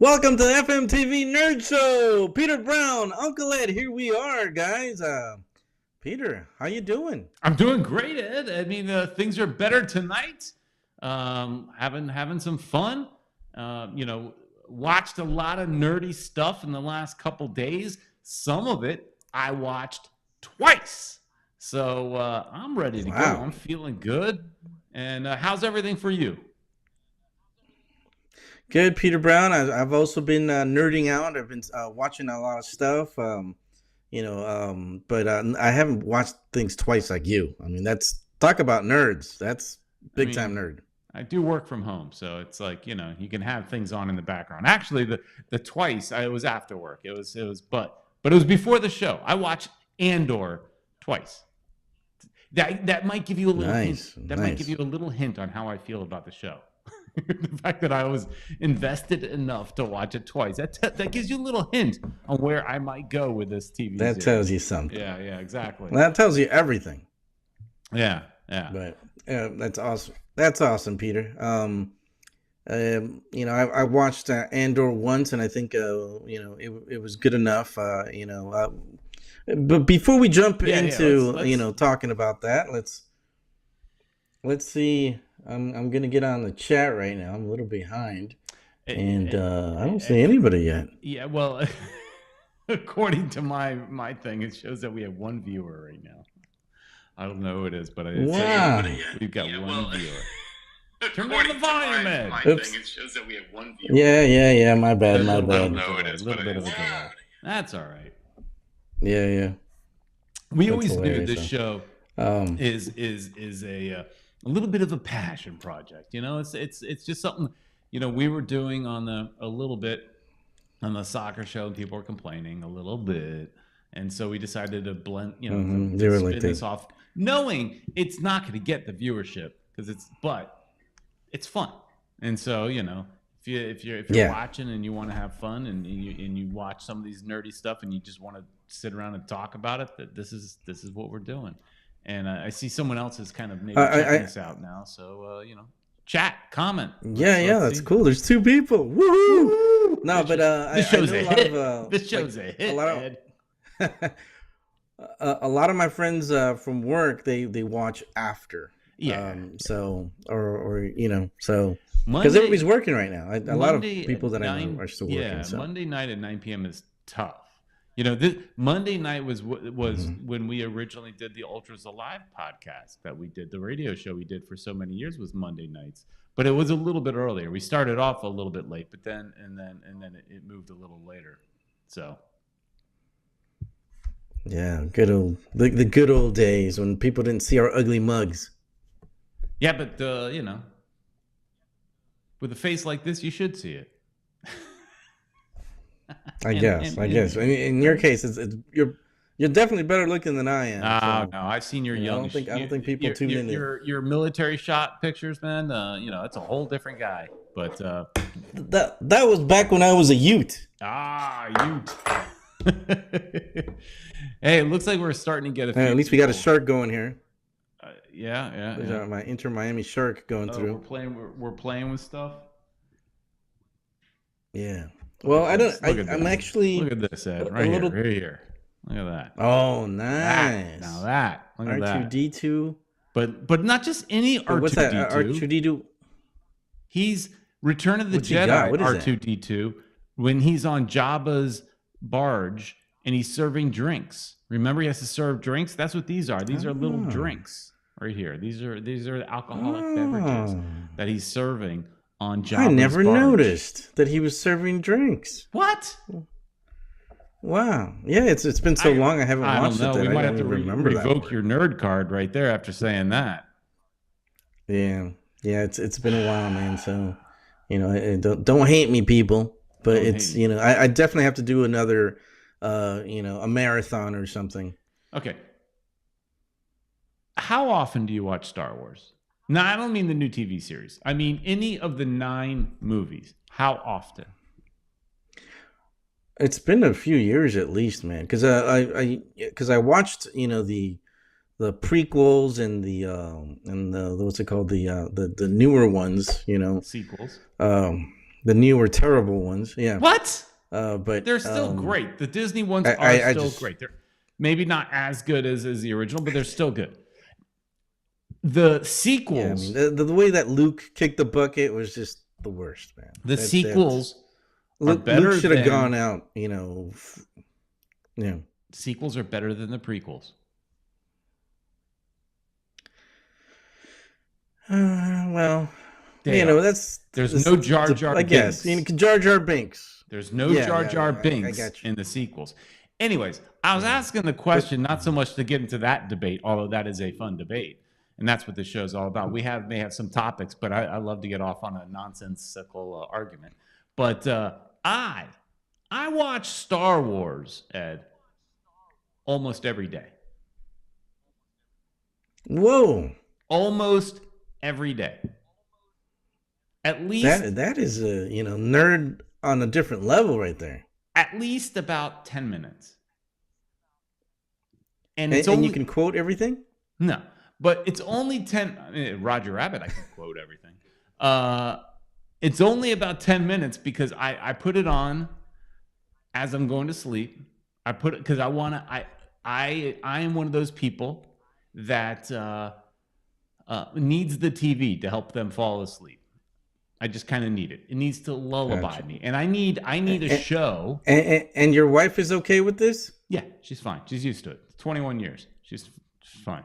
Welcome to the FMTV Nerd Show. Peter Brown, Uncle Ed, here we are, guys. Peter, how you doing? I'm doing great, Ed. I mean, things are better tonight. Having some fun. Watched a lot of nerdy stuff in the last couple days. Some of it I watched twice. So I'm ready to go. I'm feeling good. And how's everything for you? Good, Peter Brown. I've also been nerding out. I've been watching a lot of stuff, but I haven't watched things twice like you. I mean, talk about nerds. That's big time nerd. I do work from home, so it's like, you can have things on in the background. Actually, the twice it was after work. It was but it was before the show. I watched Andor twice. That might give you a little hint. Might give you a little hint on how I feel about the show. The fact that I was invested enough to watch it twice, that gives you a little hint on where I might go with this TV series. That tells you something. Yeah, exactly. That tells you everything. Yeah. But that's awesome. That's awesome, Peter. I watched Andor once, and I think it was good enough. But before we jump into talking about that, let's see. I'm gonna get on the chat right now. I'm a little behind, and I don't see anybody yet. Yeah, well, according to my thing, it shows that we have one viewer right now. I don't know who it is, but we've got one viewer. Turn down the volume, man. Oops. It shows that we have one viewer. Yeah. My bad. I don't know who it is, but it's that's all right. Yeah. We always knew this show is a little bit of a passion project. It's just something we were doing a little bit on the soccer show, and people were complaining a little bit, and so we decided to blend spin this off, knowing it's not going to get the viewership but it's fun. And so if you're watching and you want to have fun and you watch some of these nerdy stuff and you just want to sit around and talk about it, that this is what we're doing. And I see someone else is kind of maybe checking this out now. So, chat, comment. Yeah, that's cool. There's two people. Woo-hoo! No, but this show's a hit. This show's a hit, a lot of my friends from work, they watch after. Yeah. So because everybody's working right now. A lot of people that I know are still working. Yeah, so. Monday night at 9 p.m. is tough. Monday night was when we originally did the Ultras Alive podcast that we did. The radio show we did for so many years was Monday nights, but it was a little bit earlier. We started off a little bit late, but then it moved a little later. So. Yeah, the good old days when people didn't see our ugly mugs. Yeah, but with a face like this, you should see it. I guess. I mean, in your case, you're definitely better looking than I am. No, I've seen your young. I don't think people tune in. Your military shot pictures, man. It's a whole different guy. But that was back when I was a Ute. Ute. Hey, it looks like we're starting to get at least we got a shark going here. Yeah. My Inter Miami shark going through. We're playing with stuff. Yeah. Well, I'm actually. Look at this, Ed. Right here. Look at that. Oh, nice. Now that. Look at that. R2D2. But not just any R2D2. What's that? R2D2. He's Return of the Jedi R2D2 when he's on Jabba's barge and he's serving drinks. Remember, he has to serve drinks. That's what these are. These are little drinks right here. These are alcoholic beverages that he's serving on Jabba's I never barge. noticed that he was serving drinks. What? Wow. Yeah, it's been so long I haven't watched it. We might have to revoke your nerd card right there after saying that. Yeah, it's been a while, man. So don't hate me, people. But I definitely have to do another, a marathon or something. Okay. How often do you watch Star Wars? No, I don't mean the new TV series. I mean any of the 9 movies. How often? It's been a few years at least, man. Because I watched the prequels and the what's it called, the newer ones, sequels. The newer terrible ones. Yeah. What? But they're still great. The Disney ones are still great. They're maybe not as good as the original, but they're still good. The sequels. Yeah, I mean, the way that Luke kicked the bucket was just the worst, man. The sequels are better. Luke should have gone out, you know. Yeah. Sequels are better than the prequels. Well, there's no Jar Jar Binks. I guess. Jar Jar Binks. There's no Jar Jar Binks in the sequels. Anyways, I was asking the question not so much to get into that debate, although that is a fun debate, and that's what this show's all about. We may have some topics, but I love to get off on a nonsensical argument. But I watch Star Wars, Ed, almost every day. Whoa! Almost every day. At least that is a nerd on a different level right there. At least about 10 minutes. And you can quote everything? No, but it's only 10. I mean, Roger Rabbit, I can quote everything. It's only about 10 minutes because I put it on as I'm going to sleep. I put it because I want to. I am one of those people that needs the TV to help them fall asleep. I just kind of need it. It needs to lullaby me, and I need a show. And your wife is okay with this? Yeah, she's fine. She's used to it. 21 years. She's fine.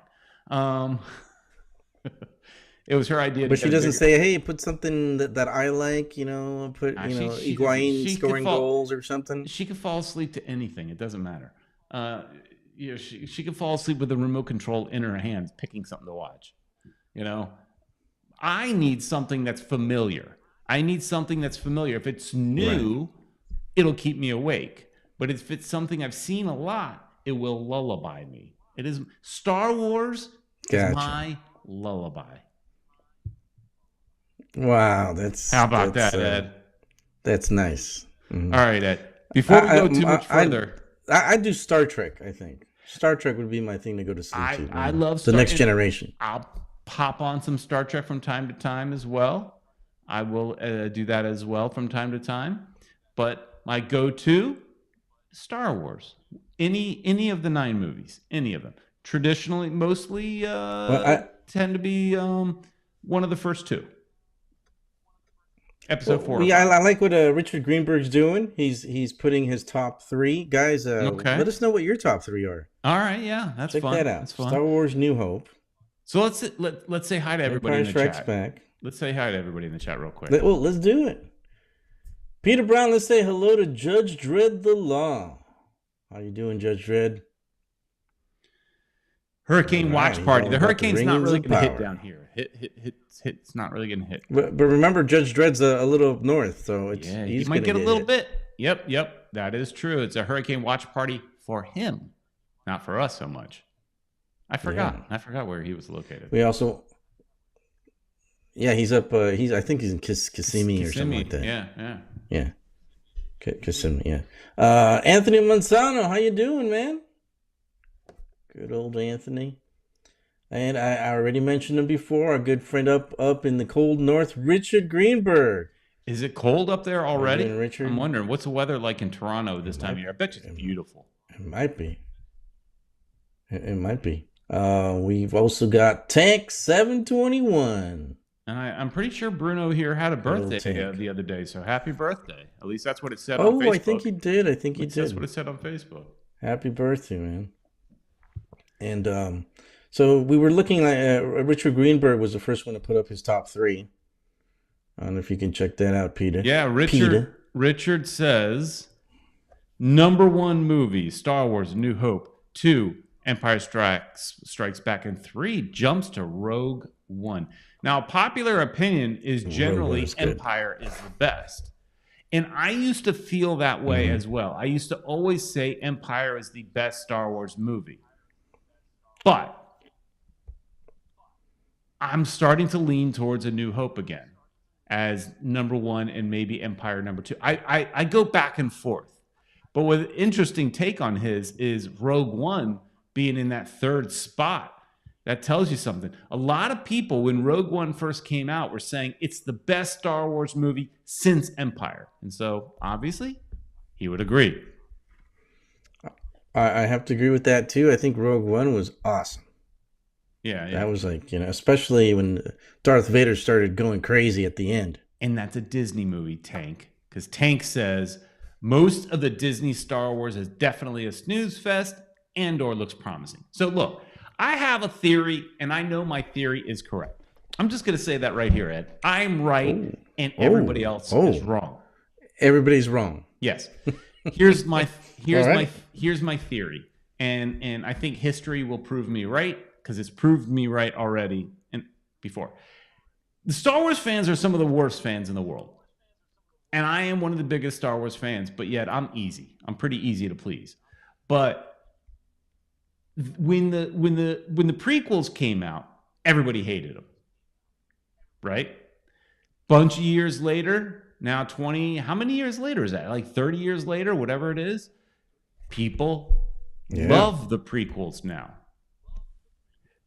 It was her idea. But she doesn't say, "Hey, put something that I like." Put Higuain scoring goals or something. She could fall asleep to anything. It doesn't matter. She could fall asleep with the remote control in her hands, picking something to watch. I need something that's familiar. If it's new, it'll keep me awake. But if it's something I've seen a lot, it will lullaby me. It is Star Wars is my lullaby. Wow, how about that, Ed? That's nice. Mm-hmm. All right, Ed. Before we go too much further, I do Star Trek. I think Star Trek would be my thing to go to sleep to. I love the Next Generation. I'll pop on some Star Trek from time to time as well. I will do that as well from time to time. But my go-to, Star Wars. Any of the 9 movies, any of them. Traditionally, mostly tend to be one of the first 2. Episode 4. Yeah, I like what Richard Greenberg's doing. He's putting his top 3. Guys, let us know what your top 3 are. All right, yeah, that's fun. Check that out. That's fun. Star Wars New Hope. So let's say hi to everybody in the chat. Back. Let's say hi to everybody in the chat real quick. Let's do it. Peter Brown, let's say hello to Judge Dredd the Law. How you doing, Judge Dredd? Hurricane Watch Party. The hurricane's not really going to hit down here. It's not really going to hit. But remember, Judge Dredd's a little north, so he might get a little bit. Yep, that is true. It's a hurricane watch party for him, not for us so much. I forgot. Yeah. I forgot where he was located. We also, he's up. I think he's in Kissimmee or something like that. Yeah. Kissimmee. Yeah. Anthony Manzano, how you doing, man? Good old Anthony. And I already mentioned him before. Our good friend up in the cold north, Richard Greenberg. Is it cold up there already? Richard? I'm wondering, what's the weather like in Toronto this time of year? I bet you it's beautiful. It might be. It might be. We've also got Tank 721. And I'm pretty sure Bruno here had a birthday the other day. So happy birthday. At least that's what it said on Facebook. Oh, I think he did. That's what it said on Facebook. Happy birthday, man. And so we were looking at Richard Greenberg was the first one to put up his top 3. I don't know if you can check that out, Peter. Yeah, Richard says, number 1 movie, Star Wars, New Hope. 2, Empire Strikes Back. And 3, jumps to Rogue One. Now, popular opinion is generally Empire is the best. And I used to feel that way as well. I used to always say Empire is the best Star Wars movie. But I'm starting to lean towards A New Hope again as number 1 and maybe Empire number 2. I go back and forth. But with an interesting take on his is Rogue One being in that 3rd spot That tells you something. A lot of people, when Rogue One first came out, were saying it's the best Star Wars movie since Empire. And so, obviously, he would agree. I have to agree with that, too. I think Rogue One was awesome. Yeah. That was like, especially when Darth Vader started going crazy at the end. And that's a Disney movie, Tank. Because Tank says, most of the Disney Star Wars is definitely a snooze fest. Andor looks promising. So, look. I have a theory, and I know my theory is correct. I'm just going to say that right here, Ed. I'm right, and everybody else is wrong. Everybody's wrong. Yes. Here's my theory, and I think history will prove me right because it's proved me right already and before. The Star Wars fans are some of the worst fans in the world, and I am one of the biggest Star Wars fans. But yet, I'm easy. I'm pretty easy to please, but. When the prequels came out, everybody hated them, right? Bunch of years later, now 20, how many years later is that? Like 30 years later, whatever it is, people love the prequels now.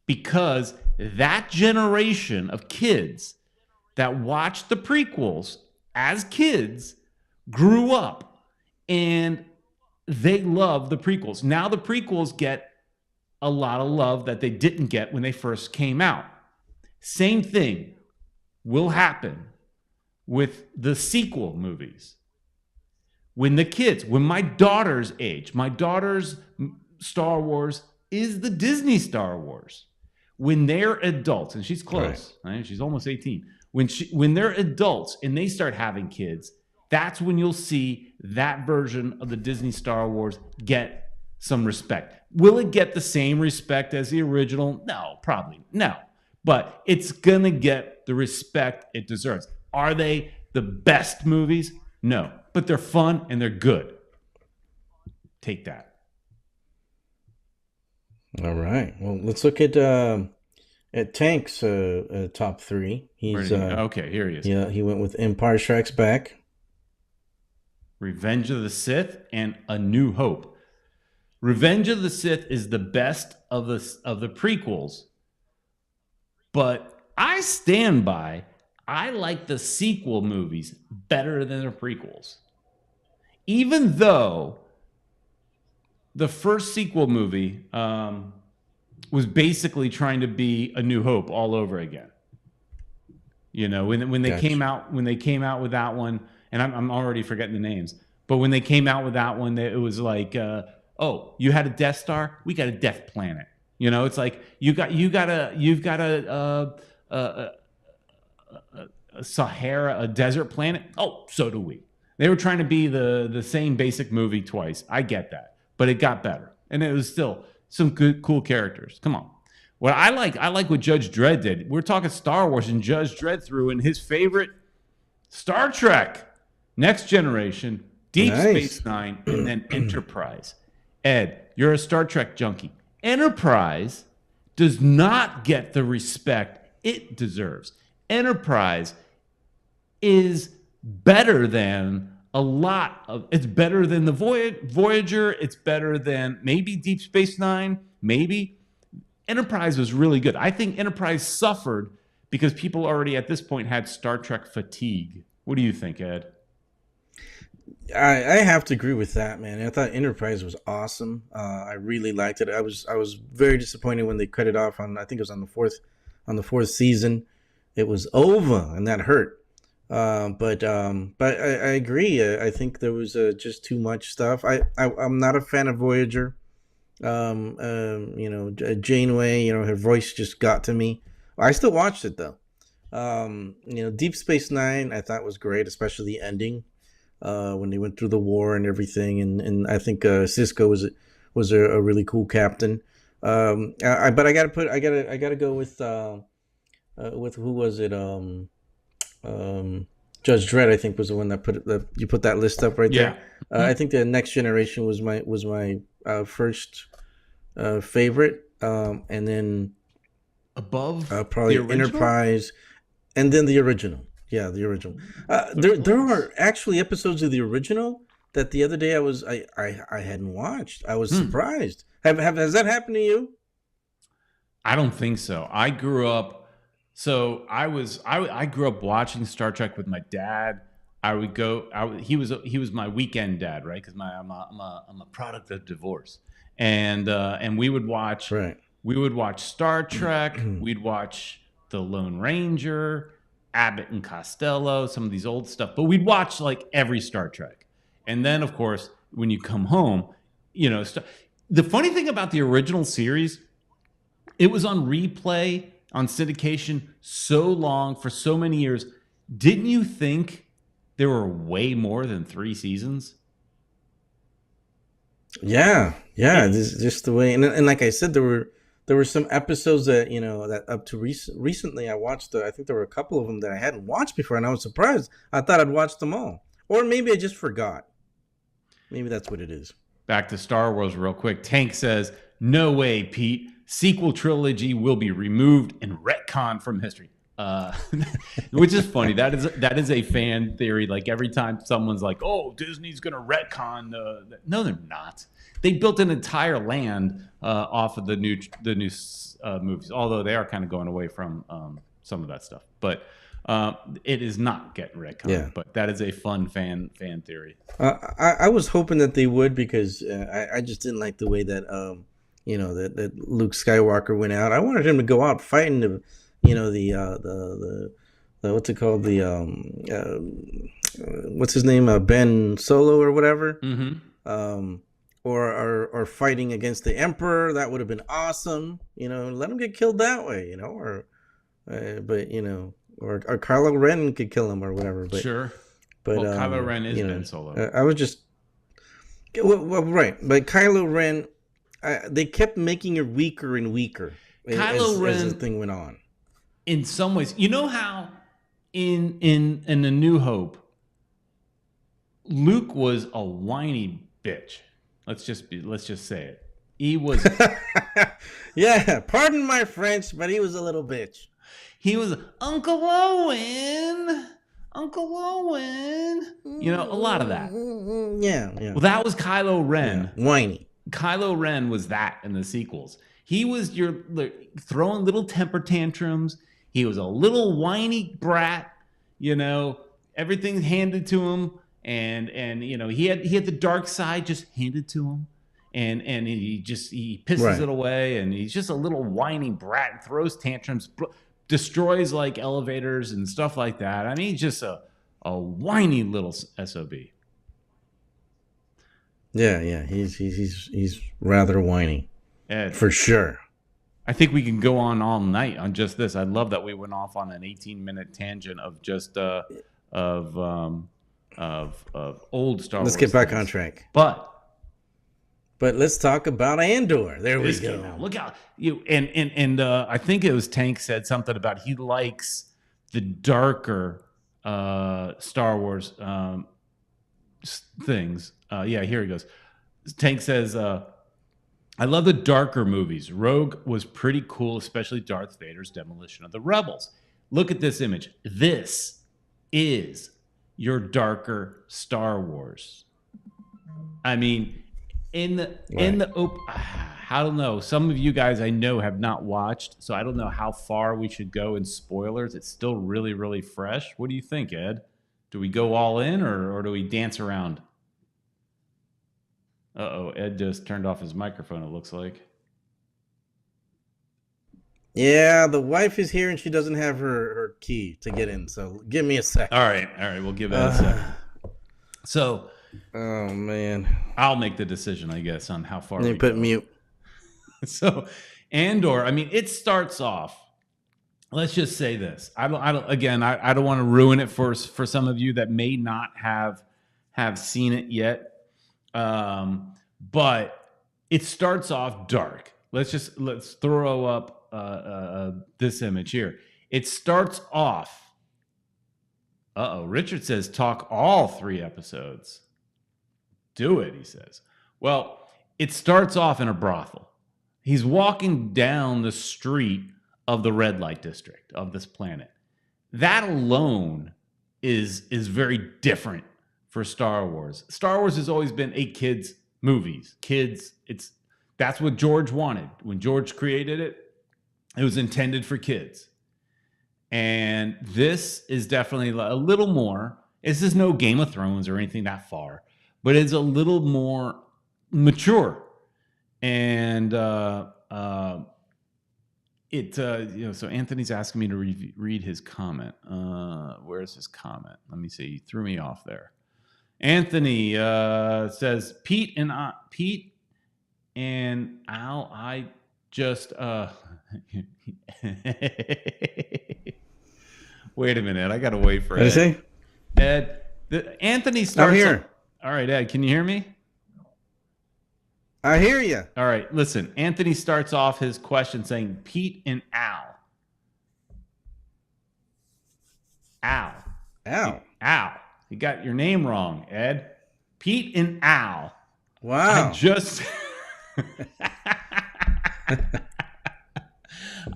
Because that generation of kids that watched the prequels as kids grew up and they love the prequels. Now the prequels get a lot of love that they didn't get when they first came out. Same thing will happen with the sequel movies. When my daughter's age, my daughter's Star Wars is the Disney Star Wars. When they're adults, and she's close, right? She's almost 18. When they're adults and they start having kids, that's when you'll see that version of the Disney Star Wars get some respect. Will it get the same respect as the original? No, probably no. But it's going to get the respect it deserves. Are they the best movies? No. But they're fun and they're good. Take that. All right. Well, let's look at Tank's top three. Okay, here he is. Yeah, he went with Empire Strikes Back, Revenge of the Sith, and A New Hope. Revenge of the Sith is the best of the prequels, but I stand by, I like the sequel movies better than the prequels. Even though the first sequel movie was basically trying to be A New Hope all over again. When they came out with that one, and I'm already forgetting the names, but when they came out with that one, it was like. Oh, you had a Death Star? We got a Death Planet. It's like you've got a Sahara, a desert planet. Oh, so do we. They were trying to be the same basic movie twice. I get that, but it got better, and it was still some good, cool characters. Come on. What I like what Judge Dredd did. We're talking Star Wars, and Judge Dredd threw in his favorite Star Trek, Next Generation, Deep Space Nine, and then Enterprise. Ed, you're a Star Trek junkie. Enterprise does not get the respect it deserves. Enterprise is better than it's better than the Voyager. It's better than maybe Deep Space Nine. Maybe. Enterprise was really good. I think Enterprise suffered because people already at this point had Star Trek fatigue. What do you think, Ed? I have to agree with that, man. I thought Enterprise was awesome. I really liked it. I was very disappointed when they cut it off on. I think it was on the fourth season. It was over, and that hurt. But I agree. I think there was just too much stuff. I'm not a fan of Voyager. Janeway. Her voice just got to me. I still watched it though. Deep Space Nine I thought was great, especially the ending. When they went through the war and everything, and I think Cisco was a really cool captain. But I gotta go with who was it? Judge Dredd, I think, was the one that you put that list up right there. I think the Next Generation was my first favorite, and then above probably the Enterprise, and then the original. Yeah, the original. There are actually episodes of the original that the other day I hadn't watched. I was surprised. Has that happened to you? I don't think so. I grew up. So I grew up watching Star Trek with my dad. I would go. He was my weekend dad, right? Because I'm a product of divorce, and we would watch Right. Star Trek. We'd watch The Lone Ranger, Abbott and Costello, some of these old stuff. But we'd watch like every Star Trek, and then of course when you come home, the funny thing about the original series, it was on replay on syndication so long for so many years. Didn't you think there were way more than 3 seasons? Yeah, just the way, and like I said, there were some episodes that that up to recently I watched. I think there were a couple of them that I hadn't watched before, and I was surprised. I thought I'd watched them all, or maybe I just forgot. Maybe that's what it is. Back to Star Wars real quick. Tank says, "No way, Pete. Sequel trilogy will be removed and retconned from history." Which is funny. That is a fan theory. Like every time someone's like, "Oh, Disney's going to retcon," no, they're not. They built an entire land off of the new movies. Although they are kind of going away from some of that stuff, but it is not getting retconned. Yeah. But that is a fun fan theory. I was hoping that they would, because I just didn't like the way that that Luke Skywalker went out. I wanted him to go out fighting the what's it called, what's his name, Ben Solo or whatever, or fighting against the Emperor. That would have been awesome. Let him get killed that way. Or Kylo Ren could kill him or whatever. But sure, but Kylo Ren is Ben Solo. I was just right, but Kylo Ren, they kept making it weaker and weaker as the thing went on. In some ways, how in A New Hope, Luke was a whiny bitch. Let's just say it. He was. Yeah, pardon my French, but he was a little bitch. He was Uncle Owen. A lot of that. Yeah. Well, that was Kylo Ren. Yeah, whiny. Kylo Ren was that in the sequels. He was throwing little temper tantrums. He was a little whiny brat, everything handed to him, and he had the dark side just handed to him, and he pisses it away, and he's just a little whiny brat, throws tantrums, destroys like elevators and stuff like that. I mean, just a whiny little SOB. Yeah, he's rather whiny, Ed, for sure. I think we can go on all night on just this. I love that we went off on an 18-minute tangent of just of old Star Wars. Let's get back on track. But let's talk about Andor. There we go. Look out, and I think it was Tank said something about he likes the darker Star Wars things. Yeah, here he goes. Tank says, I love the darker movies. Rogue was pretty cool, especially Darth Vader's demolition of the rebels. Look at this image. This is your darker Star Wars. I mean, I don't know. Some of you guys I know have not watched, so I don't know how far we should go in spoilers. It's still really, really fresh. What do you think, Ed? Do we go all in or do we dance around? Uh-oh, Ed just turned off his microphone, it looks like. Yeah, the wife is here and she doesn't have her key to get in, so give me a second. All right, we'll give that a second. So, oh man, I'll make the decision, I guess, on how far. Let me put mute. So, Andor, I mean, it starts off. Let's just say this. I don't want to ruin it for some of you that may not have seen it yet. But it starts off dark. Let's throw up this image here. It starts off. Richard says talk all 3 episodes. Do it, he says. Well, it starts off in a brothel. He's walking down the street of the red light district of this planet. That alone is very different for Star Wars. Star Wars has always been a kids' movies. That's what George wanted. When George created it, It was intended for kids. And this is definitely a little more. This is no Game of Thrones or anything that far, but it's a little more mature. And so Anthony's asking me to read his comment. Where's his comment? Let me see. He threw me off there. Anthony says, Pete and Al, I just wait a minute. I got to wait for Ed. Ed, Anthony starts. I'm here. All right, Ed, can you hear me? I hear you. All right, listen. Anthony starts off his question saying, Pete and Al. Al. You got your name wrong, Ed. Pete and Al. Wow.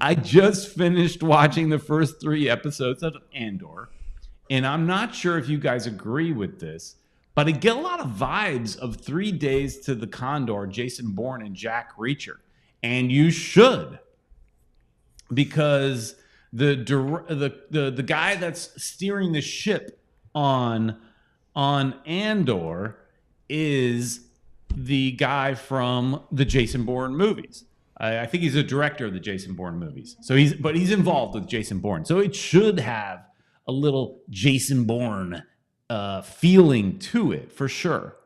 I just finished watching the first 3 episodes of Andor, and I'm not sure if you guys agree with this, but I get a lot of vibes of 3 Days to the Condor, Jason Bourne and Jack Reacher, and you should, because the guy that's steering the ship on Andor is the guy from the Jason Bourne movies. I think he's a director of the Jason Bourne movies. So he's involved with Jason Bourne. So it should have a little Jason Bourne feeling to it for sure.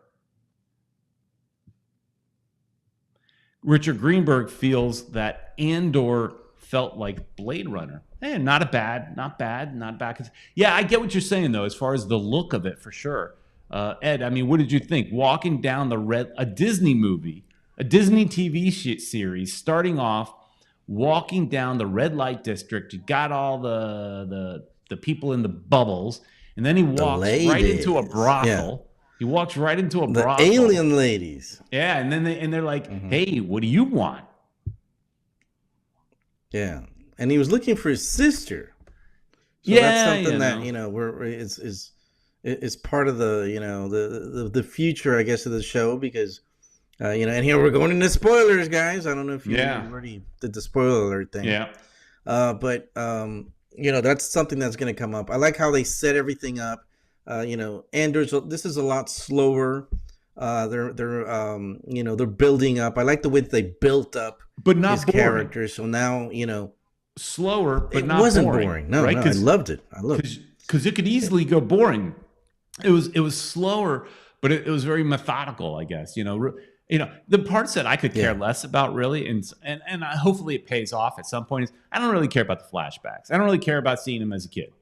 Richard Greenberg feels that Andor felt like Blade Runner. Not bad. Yeah, I get what you're saying though, as far as the look of it for sure. Ed, I mean, what did you think? Walking down a Disney movie, a Disney TV series, starting off, walking down the red light district. You got all the people in the bubbles, and then he walks right into a brothel. Yeah. He walks right into a brothel. The alien ladies. Yeah, and then they're like, "Hey, what do you want?" Yeah, and he was looking for his sister. So that's something that is part of the the future, I guess, of the show because. And here we're going into spoilers, guys. I don't know if you already did the spoiler alert thing. Yeah. But that's something that's going to come up. I like how they set everything up. Andor's, this is a lot slower. They're building up. I like the way that they built up but not his characters. So now, slower, but it not wasn't boring. boring. No, I loved it. Because it could easily go boring. It was slower, but it was very methodical, I guess. The parts that I could care less about really, and hopefully it pays off at some point, is I don't really care about the flashbacks. I don't really care about seeing him as a kid.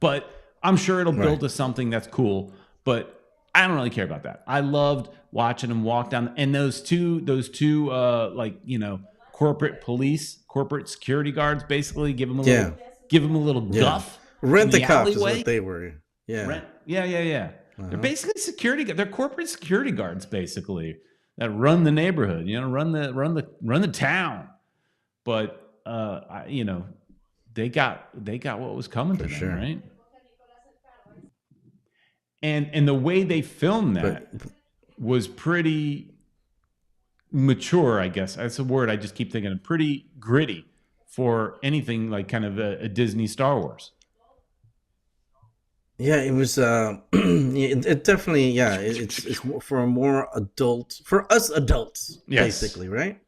But I'm sure it'll build to something that's cool, but I don't really care about that. I loved watching him walk down, and those two corporate security guards basically give him a little guff. Rent-a-cops is what they were. Yeah. Yeah. They're basically security. They're corporate security guards, basically, that run the neighborhood. Run the town. But they got what was coming to them, right? And the way they filmed that was pretty mature, I guess. That's a word I just keep thinking of. Pretty gritty for anything like kind of a Disney Star Wars. Yeah, it was. It definitely. Yeah, it's for a more adult, for us adults, basically, right?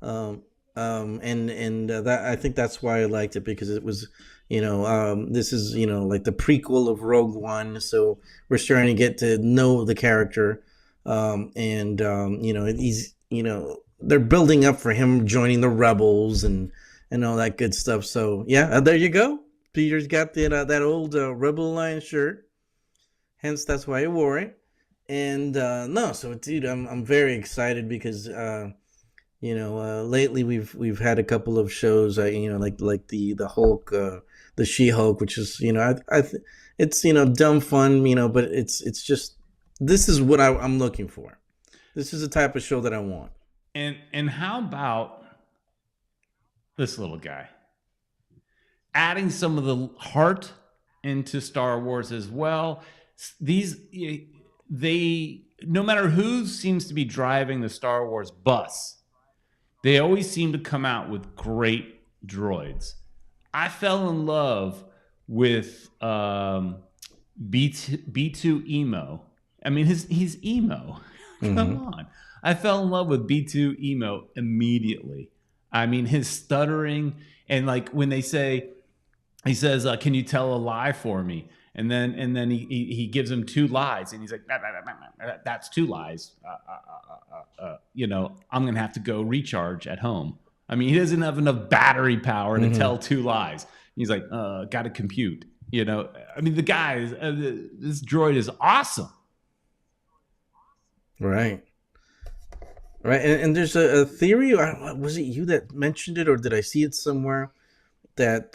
And that I think that's why I liked it because it was, this is like the prequel of Rogue One, so we're starting to get to know the character, he's they're building up for him joining the rebels and all that good stuff. So yeah, there you go. Peter's got that old Rebel Alliance shirt, hence that's why he wore it. And so dude, I'm very excited because lately we've had a couple of shows, like the Hulk, the She-Hulk, which is it's dumb fun, but it's just this is what I'm looking for. This is the type of show that I want. And how about this little guy? Adding some of the heart into Star Wars as well. No matter who seems to be driving the Star Wars bus, they always seem to come out with great droids. I fell in love with B2 Emo. I mean, he's emo. Come on. I fell in love with B2 Emo immediately. I mean, his stuttering, and like when he says, "Can you tell a lie for me?" And then he gives him 2 lies, and he's like, "That's 2 lies. I'm gonna have to go recharge at home." I mean, he doesn't have enough battery power to tell 2 lies. He's like, "Got to compute." I mean, the guy this droid is awesome. Right. Right. And there's a theory. Was it you that mentioned it, or did I see it somewhere that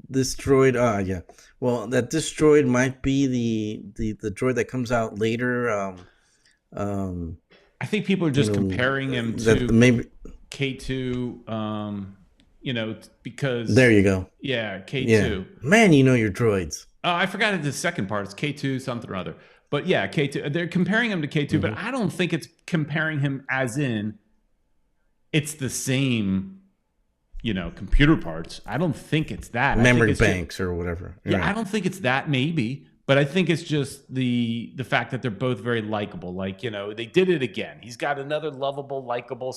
this droid? Yeah. Well, that this droid might be the droid that comes out later. I think people are just comparing him to maybe K2. Because there you go. Yeah, K2. Yeah. Man, your droids. Oh, I forgot the second part. It's K2 something or other. But yeah, K2. They're comparing him to K2, but I don't think it's comparing him as in it's the same, computer parts. I don't think it's that. Memory banks or whatever. Yeah, right. I don't think it's that maybe, but I think it's just the fact that they're both very likable. Like, they did it again. He's got another lovable, likable,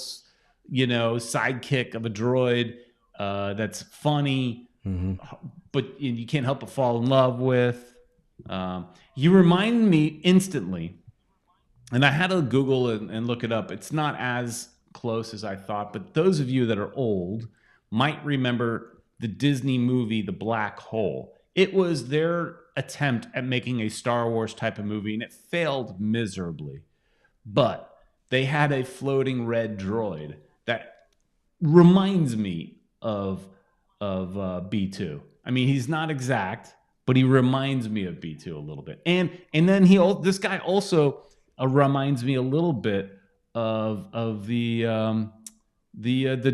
sidekick of a droid that's funny, but you can't help but fall in love with. You remind me instantly, and I had to Google and look it up. It's not as close as I thought, but those of you that are old might remember the Disney movie The Black Hole. It was their attempt at making a Star Wars type of movie, and it failed miserably. But they had a floating red droid that reminds me of B2. I mean, he's not exact, but he reminds me of B2 a little bit. And then this guy also reminds me a little bit of the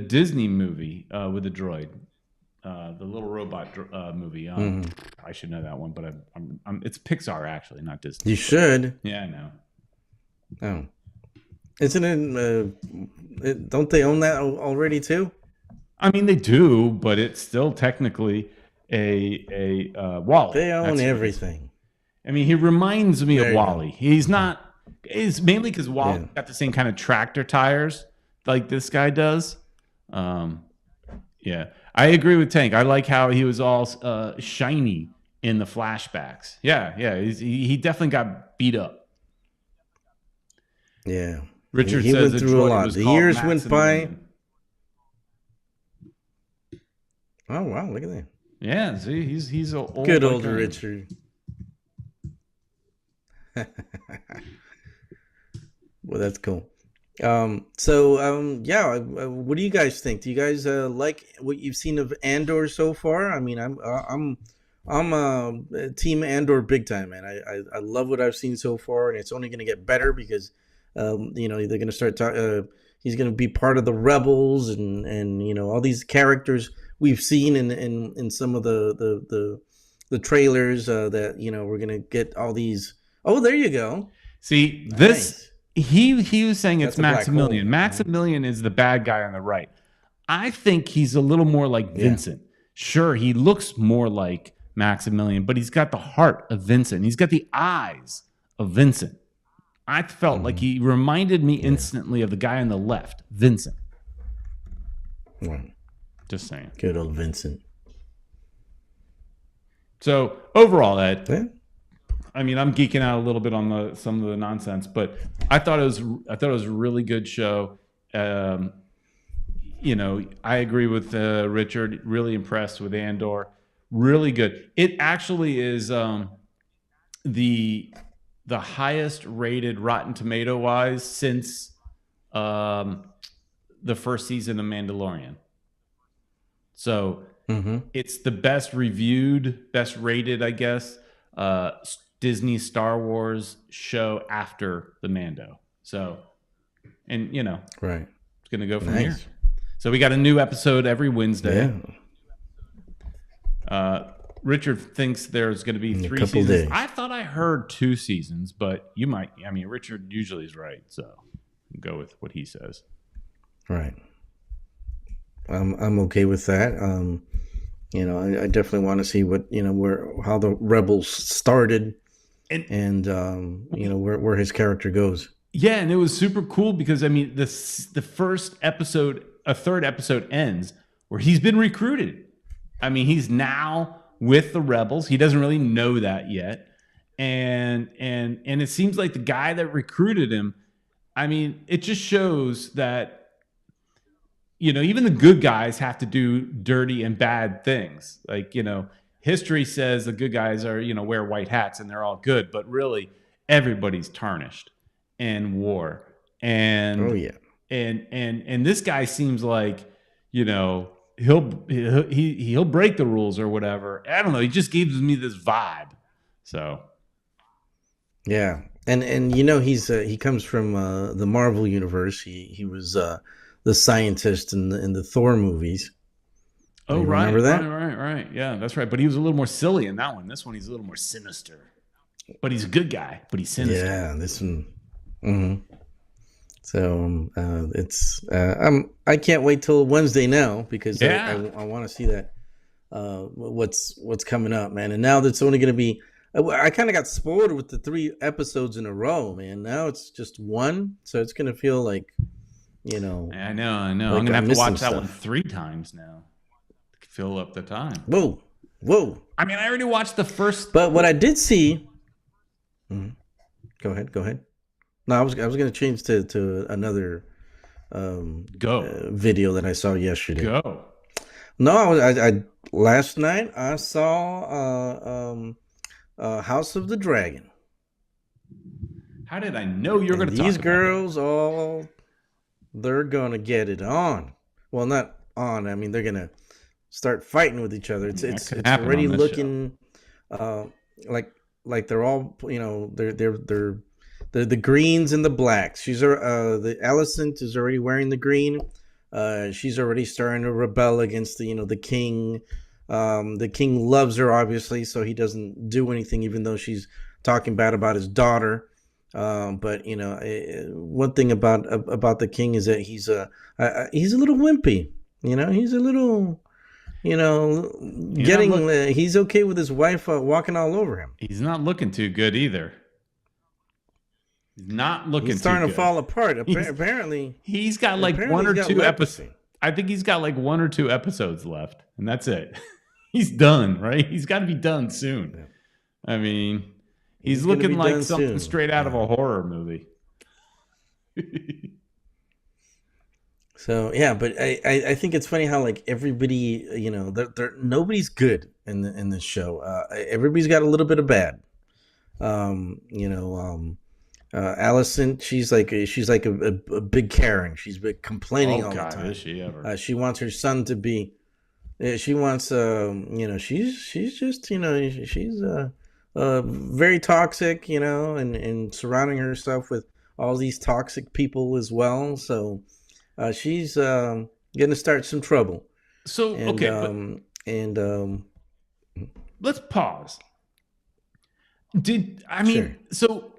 Disney movie with the droid, the little robot movie. I should know that one, but it's Pixar actually, not Disney. You should. Yeah, I know. Oh, isn't it? Don't they own that already too? I mean, they do, but it's still technically a Wally. They own everything. I mean, he reminds me of Wally. He's not. It's mainly because Wally got the same kind of tractor tires like this guy does. Yeah, I agree with Tank. I like how he was all shiny in the flashbacks. Yeah. He definitely got beat up. Yeah, Richard he says went through a lot. The years went by. Oh wow! Look at that. Yeah, see, he's a old good older Richard. Well, that's cool. What do you guys think? Do you guys like what you've seen of Andor so far? I mean, I'm team Andor big time, man. I love what I've seen so far, and it's only going to get better because they're going to start talking. He's going to be part of the Rebels, and all these characters we've seen in some of the trailers that we're gonna get all these. Oh, there you go. See this. Nice. He was saying it's Maximilian. Maximilian is the bad guy on the right. I think he's a little more like Vincent. Sure, he looks more like Maximilian, but he's got the heart of Vincent. He's got the eyes of Vincent. I felt like he reminded me instantly of the guy on the left, Vincent. Right. Just saying. Good old Vincent. So overall, Ed, I mean, I'm geeking out a little bit on some of the nonsense, but I thought it was a really good show. I agree with Richard. Really impressed with Andor. Really good. It actually is the highest rated Rotten Tomato wise since the first season of Mandalorian. So it's the best reviewed, best rated, I guess, Disney Star Wars show after the Mando. So, and right, it's going to go from here. So we got a new episode every Wednesday. Yeah. Richard thinks there's going to be 3 seasons. Days. I thought I heard 2 seasons, but you might. I mean, Richard usually is right, so go with what he says. Right. I'm okay with that. I definitely want to see what how the rebels started, and where his character goes. Yeah, and it was super cool because I mean, the first episode, a third episode ends where he's been recruited. I mean, he's now with the rebels. He doesn't really know that yet, and it seems like the guy that recruited him. I mean, it just shows that even the good guys have to do dirty and bad things. Like, history says the good guys are, wear white hats and they're all good, but really everybody's tarnished in war. And oh yeah. And this guy seems like, he'll break the rules or whatever. I don't know. He just gives me this vibe. So yeah. And he comes from the Marvel universe. He was the scientist in the Thor movies. Oh, right. Remember that? Right. Yeah, that's right. But he was a little more silly in that one. This one, he's a little more sinister. But he's a good guy, but he's sinister. Yeah, this one. Mm-hmm. So I can't wait till Wednesday now, because I want to see that what's coming up, man. And now that's only going to be. I kind of got spoiled with the 3 episodes in a row, man. Now it's just one, so it's going to feel like. I know. Like I'm gonna have to watch that one 3 times now to fill up the time. Whoa! I mean, I already watched the first. But what I did see. Mm-hmm. Go ahead. No, I was gonna change to another video that I saw yesterday. Go. No, I last night I saw House of the Dragon. How did I know you were going to talk about these girls all? They're gonna get it on. Well, not on. I mean, they're gonna start fighting with each other. It's already looking like they're all they're the greens and the blacks. The Alicent is already wearing the green. She's already starting to rebel against the king. The king loves her, obviously, so he doesn't do anything, even though she's talking bad about his daughter. But one thing about the king is that he's a little wimpy. He's a little, he's okay with his wife walking all over him. He's not looking too good either. He's not looking. He's starting to fall apart. Apparently, he's got like 1 or 2 episodes. I think he's got like 1 or 2 episodes left, and that's it. He's done, right? He's got to be done soon. Yeah. I mean. He's looking like something straight out of a horror movie. So yeah, but I think it's funny how like everybody, nobody's good in this show. Everybody's got a little bit of bad. Alicent, she's like a big Karen. She's been complaining all the time. Is she ever? She wants her son to be. She wants. She's just. She's very toxic, and surrounding herself with all these toxic people as well. So she's going to start some trouble. So, let's pause. So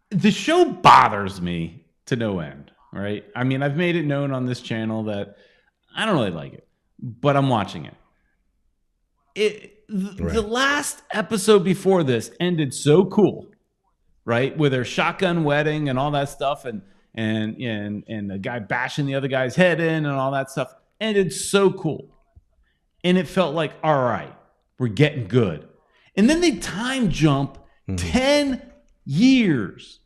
the show bothers me to no end, right? I mean, I've made it known on this channel that I don't really like it, but I'm watching it. The last episode before this ended so cool, right? With her shotgun wedding and all that stuff, and the guy bashing the other guy's head in and all that stuff ended so cool. And it felt like, all right, we're getting good. And then they time jump 10 years.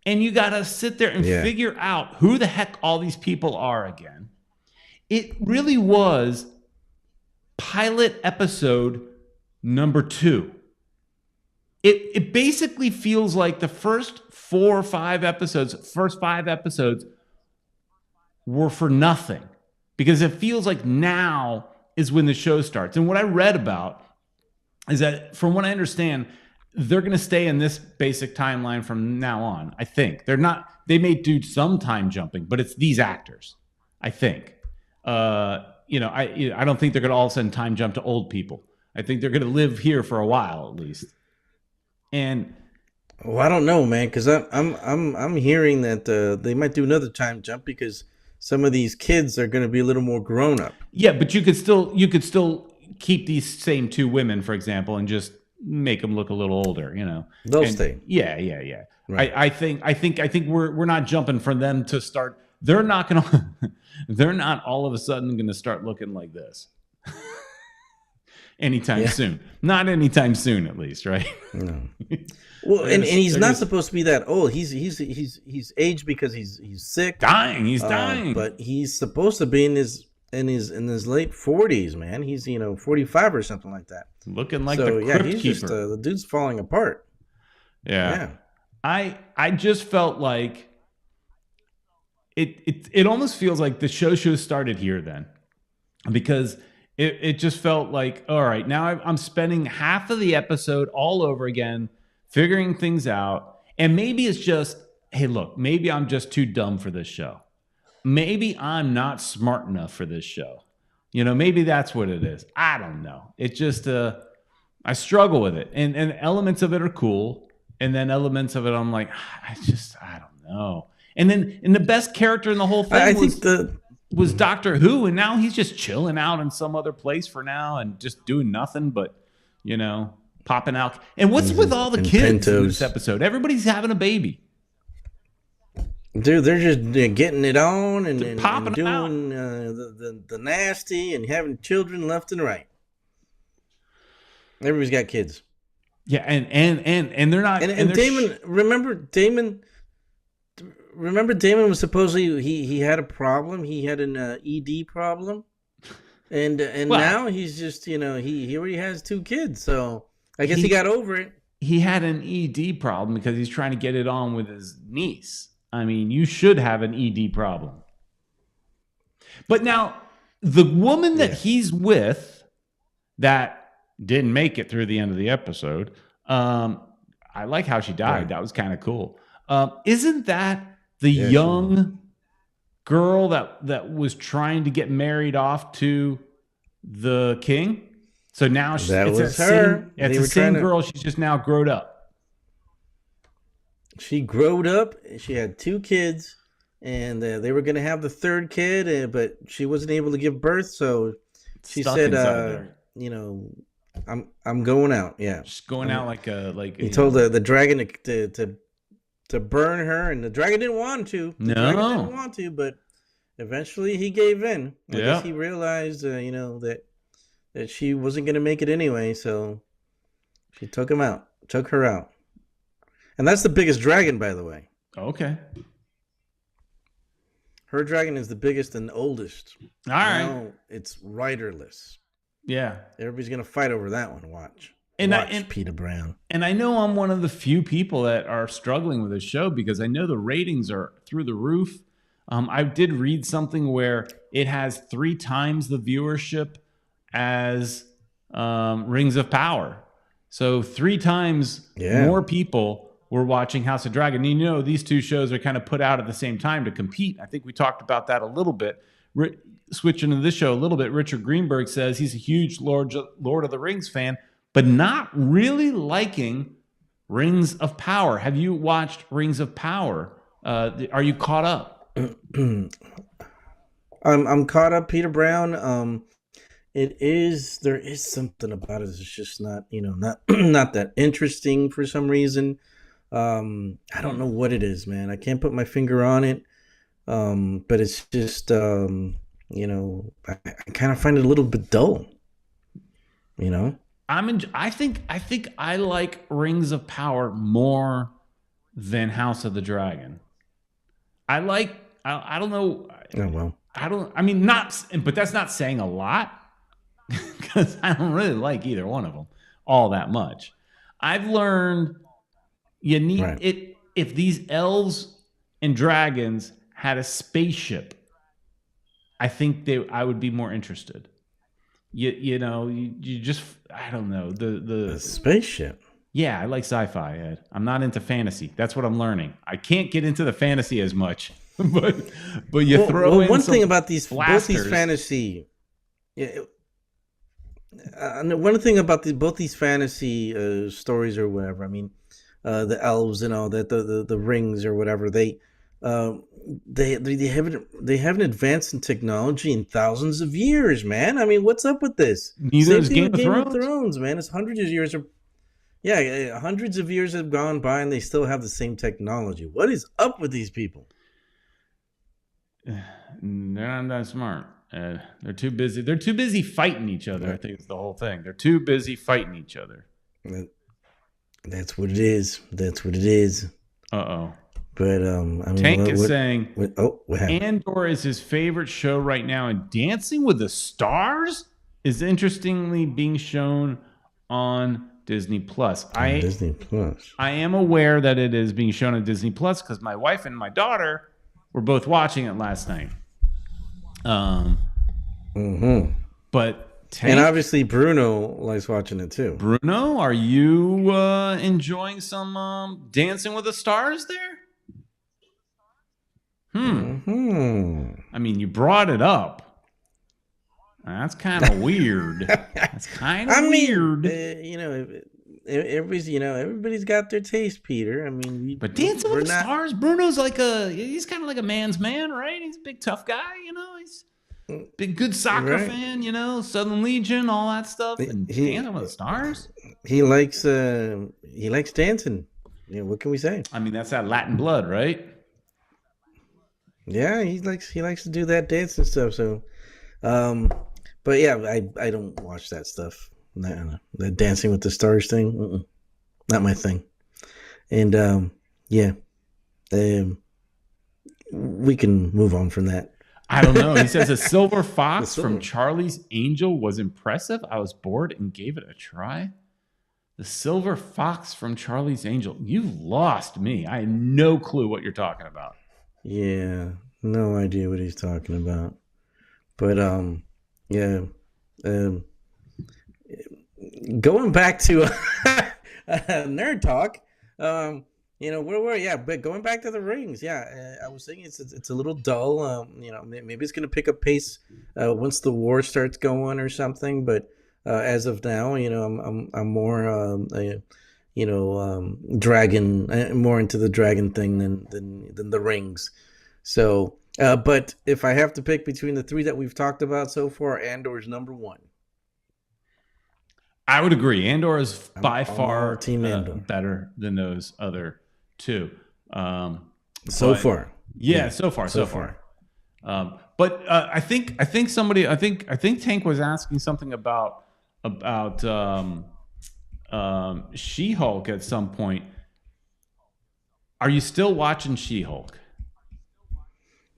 And you got to sit there and figure out who the heck all these people are again. It really was pilot episode number 2. It basically feels like the first 4 or 5 episodes, were for nothing, because it feels like now is when the show starts. And what I read about is that, from what I understand, they're going to stay in this basic timeline from now on. I think they may do some time jumping, but it's these actors, I think. I don't think they're going to all of a sudden time jump to old people. I think they're going to live here for a while at least. And I don't know, man, because I'm hearing that they might do another time jump, because some of these kids are going to be a little more grown up. Yeah, but you could still keep these same two women, for example, and just make them look a little older. They'll stay. Yeah. Right. I think we're not jumping for them to start. They're not gonna. They're not all of a sudden going to start looking like this anytime soon. Not anytime soon, at least, right? No. Well, and he's not supposed to be that old. He's aged because he's sick, dying. He's dying, but he's supposed to be in his late 40s, man. He's 45 or something like that. Looking like the crypt he's keeper. Just, the dude's falling apart. Yeah. I just felt like it almost feels like the show should have started here then, because it just felt like, all right, now I'm spending half of the episode all over again, figuring things out. And maybe it's just, hey, look, maybe I'm just too dumb for this show. Maybe I'm not smart enough for this show. Maybe that's what it is. I don't know. It just, I struggle with it. And elements of it are cool. And then elements of it, I'm like, I don't know. And the best character in the whole thing was Doctor Who. And now he's just chilling out in some other place for now and just doing nothing but, popping out. And what's with all the kids in this episode? Everybody's having a baby. Dude, they're just getting it on and doing the nasty and having children left and right. Everybody's got kids. Yeah, and they're not. And Damon, remember Damon was supposedly he had a problem. He had an ED problem, and now he's just he already has 2 kids. So I guess he got over it. He had an ED problem because he's trying to get it on with his niece. I mean, you should have an ED problem. But now, the woman that he's with that didn't make it through the end of the episode, I like how she died. Right. That was kind of cool. Isn't that the young girl that was trying to get married off to the king? So now it's her. It's the same girl. She's just now grown up. She growed up. She had 2 kids, and they were going to have the 3rd kid, but she wasn't able to give birth. So she said, I'm going out. Yeah, just going out like he told the dragon to burn her, and the dragon didn't want to. But eventually he gave in. I guess he realized, that she wasn't going to make it anyway. So she took her out. And that's the biggest dragon, by the way. Okay. Her dragon is the biggest and oldest. All right. Now it's riderless. Yeah. Everybody's going to fight over that one. Watch Peter Brown. And I know I'm one of the few people that are struggling with this show because I know the ratings are through the roof. I did read something where it has 3 times the viewership as Rings of Power. So 3 times more people were watching House of Dragon. These 2 shows are kind of put out at the same time to compete. I think we talked about that a little bit. Switching to this show a little bit, Richard Greenberg says he's a huge Lord of the Rings fan, but not really liking Rings of Power. Have you watched Rings of Power? Are you caught up? I'm caught up, Peter Brown. There is something about it. It's just not not that interesting for some reason. I don't know what it is, man. I can't put my finger on it. But it's just, I kind of find it a little bit dull, I think I like Rings of Power more than House of the Dragon. I don't know. Oh, well. But that's not saying a lot because I don't really like either one of them all that much. I've learned you need it. If these elves and dragons had a spaceship, I think I would be more interested. You just, I don't know, the spaceship. Yeah, I like sci-fi, Ed. I'm not into fantasy. That's what I'm learning. I can't get into the fantasy as much, but you throw in one some thing about both these fantasy. One thing about both these fantasy stories or whatever. I mean, the elves and all that, the rings or whatever. They uh, they haven't advanced in technology in thousands of years, man. I mean, what's up with this? Neither Same is thing Game with of Game of Thrones. Thrones, man. It's hundreds of years. Yeah, hundreds of years have gone by, and they still have the same technology. What is up with these people? They're not that smart. They're too busy. They're too busy fighting each other. I think it's the whole thing. They're too busy fighting each other. That's what it is. That's what it is. Uh-oh. But I mean, Tank is saying what happened? Andor is his favorite show right now, and Dancing with the Stars is interestingly being shown on Disney Plus. Disney Plus. I am aware that it is being shown on Disney Plus because my wife and my daughter were both watching it last night. But Tank, and obviously Bruno likes watching it too. Bruno, are you enjoying some Dancing with the Stars there? I mean, you brought it up. That's kind of weird. That's kind of weird. Everybody's got their taste, Peter. I mean, but Dancing with the Stars, Bruno's he's kind of like a man's man, right? He's a big tough guy, He's a big good soccer fan, Southern Legion, all that stuff. And Dancing with the Stars, he likes dancing. What can we say? I mean, that's that Latin blood, right? Yeah, he likes to do that dance and stuff. So, but yeah, I don't watch that stuff. No, the Dancing with the Stars thing, not my thing. And we can move on from that. I don't know. He says a silver fox from Charlie's Angel was impressive. I was bored and gave it a try. The silver fox from Charlie's Angel. You've lost me. I have no clue what you're talking about. Yeah, no idea what he's talking about. But going back to nerd talk, but going back to the rings, I was thinking it's a little dull. Maybe it's gonna pick up pace once the war starts going or something. But as of now, I'm more dragon, more into the dragon thing than the rings. So, but if I have to pick between the three that we've talked about so far, Andor is number one. I would agree. Andor is by far better than those other two. So far. But I think Tank was asking something about She-Hulk at some point. Are you still watching She-Hulk,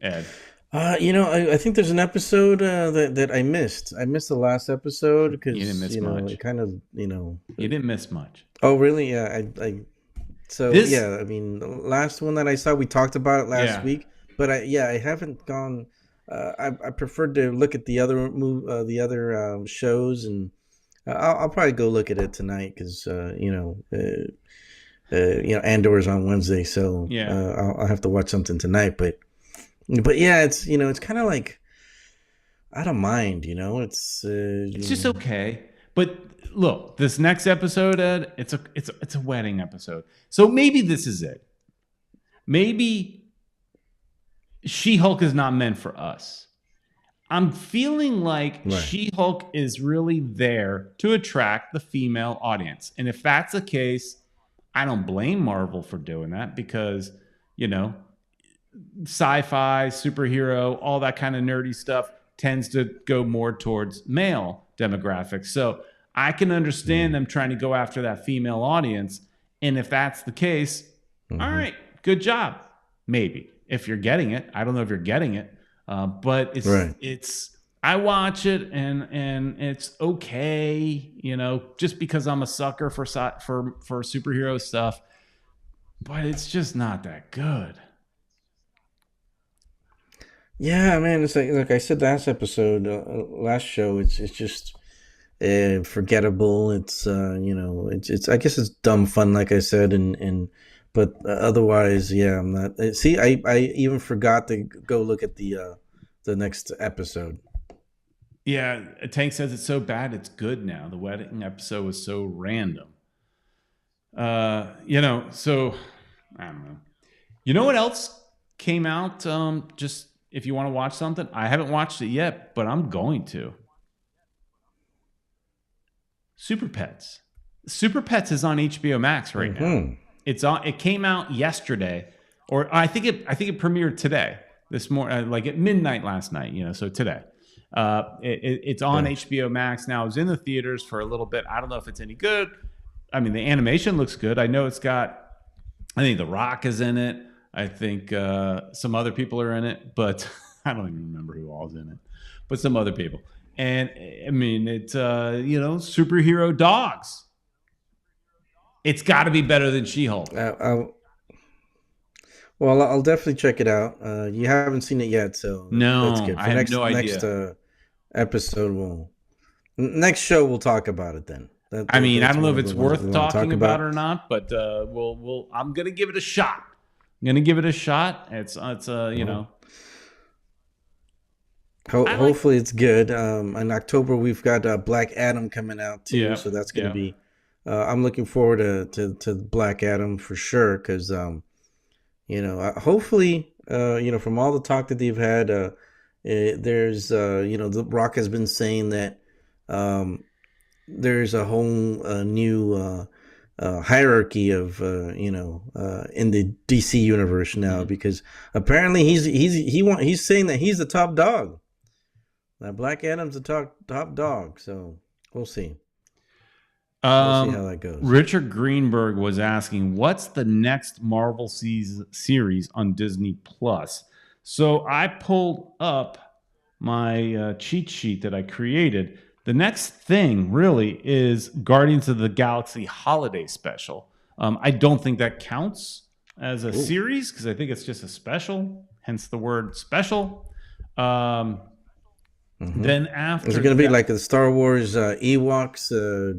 Ed? I think there's an episode that I missed. I missed the last episode because you didn't miss much. It kind of you didn't miss much. Oh, really? Yeah. I mean, the last one that I saw, we talked about it last week, but I haven't gone. I preferred to look at the other shows, and I'll probably go look at it tonight because Andor's on Wednesday, so I'll have to watch something tonight, but yeah, it's it's kind of like I don't mind, it's just okay. But look, this next episode, Ed, it's a wedding episode, so maybe this is it. Maybe She-Hulk is not meant for us. I'm feeling like She-Hulk is really there to attract the female audience, and if that's the case, I don't blame Marvel for doing that because sci-fi, superhero, all that kind of nerdy stuff tends to go more towards male demographics. So I can understand them trying to go after that female audience. And if that's the case, all right, good job. Maybe if you're getting it, I don't know if you're getting it, but it's I watch it and it's okay, just because I'm a sucker for superhero stuff, but it's just not that good. Yeah, man, it's like I said last episode, last show. It's just forgettable. It's it's I guess it's dumb fun, like I said, but otherwise, yeah, I'm not. See, I even forgot to go look at the next episode. Yeah, Tank says it's so bad it's good now. The wedding episode was so random. So I don't know. You know what else came out. Just if you want to watch something, I haven't watched it yet, but I'm going to. Super Pets. Super Pets is on HBO Max right now. It's on. It came out yesterday, or I think it premiered today. This morning, like at midnight last night. So today. It's on HBO Max now. It was in the theaters for a little bit. I don't know if it's any good. I mean, the animation looks good. I know it's got. I think The Rock is in it. I think some other people are in it, but I don't even remember who all's in it. But some other people. And I mean, it's superhero dogs. It's got to be better than She-Hulk. Well, I'll definitely check it out. You haven't seen it yet, so no, that's good. I have no idea. Next episode, next show we'll talk about it then. I don't know if it's worth talking about or not, but we'll. I'm gonna give it a shot. It's Hopefully it's good. In October we've got Black Adam coming out too, so that's gonna be. I'm looking forward to Black Adam for sure because hopefully from all the talk that they've had, there's The Rock has been saying that there's a whole new hierarchy of in the DC universe now because apparently he's saying that he's the top dog. That Black Adam's the top dog, so we'll see. We'll see how that goes. Richard Greenberg was asking, "What's the next Marvel series on Disney Plus?" So I pulled up my cheat sheet that I created. The next thing really is Guardians of the Galaxy Holiday Special. I don't think that counts as a series because I think it's just a special, hence the word special. Then after, is it going to be like a Star Wars Ewoks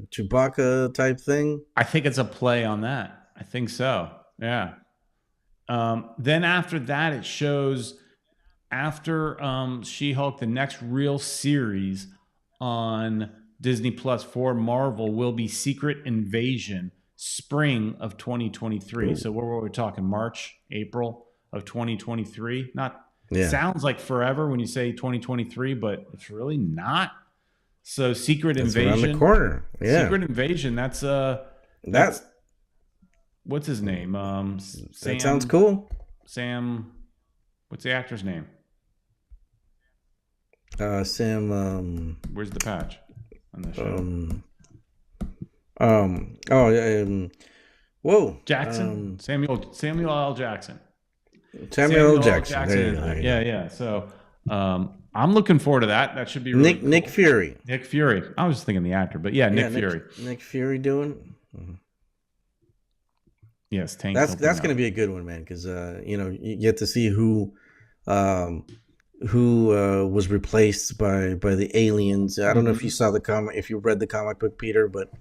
Chewbacca type thing? I think it's a play on that. I think so. Yeah. Then after that, it shows after She-Hulk, the next real series on Disney Plus for Marvel will be Secret Invasion, spring of 2023. So what were we talking? March, April of 2023? Sounds like forever when you say 2023, but it's really not. So Secret Invasion around the corner. Yeah. Secret Invasion, that's what's his name? That sounds cool. Sam, what's the actor's name? Sam where's the patch on the show? Whoa. Jackson? Samuel L. Jackson. Samuel L. Jackson. Yeah. So I'm looking forward to that. That should be really cool. Nick Fury. Nick Fury. I was just thinking the actor, but Nick Fury. Nick Fury doing. Yes, Tank. That's going to be a good one, man, because you get to see who was replaced by the aliens. I don't know if you saw if you read the comic book, Peter, but